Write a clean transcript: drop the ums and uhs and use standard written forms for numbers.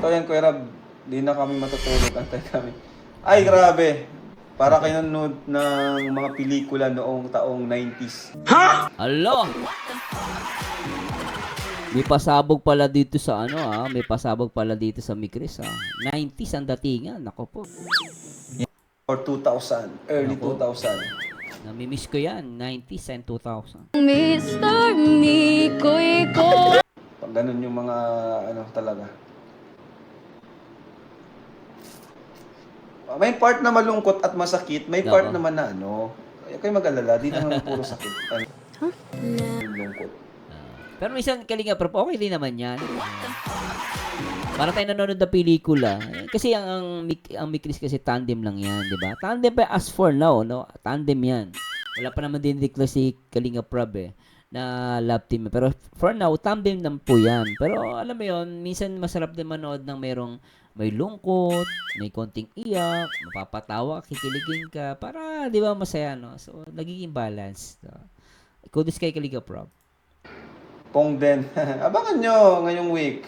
Totoo yan, Kuya Rab. Di na kami matutulog. Antay kami. Ay, grabe. Para kayo nanonood ng mga pelikula noong taong 90s. Alo! May pasabog pala dito sa ano may pasabog pala dito sa Micris 90s ang datingan, nako po. Or 2000. Early Nako. 2000. Namimiss ko yan, 90s and 2000. Mr. Mikoy ko. Pag ganun yung mga ano talaga. May part na malungkot at masakit, may part Oo. naman na ano. Kaya kayo mag-alala, di naman puro sakit. Lungkot. Pero minsan Kalinga Prab, okay din naman yan. Para tayo nanonood ng pelikula. Kasi ang Micris kasi tandem lang yan, di ba? Tandem pa as for now, no? Tandem yan. Wala pa naman din declare si Kalinga Prab na love team. Pero for now, tandem lang po yan. Pero alam mo yon, minsan masarap din manood ng may lungkot, may konting iyak, mapapatawa, kikiligin ka, para, di ba, masaya, no? So, nagiging balance. So, kudos kay Kalinga Prab. Pong din. Abangan nyo ngayong week.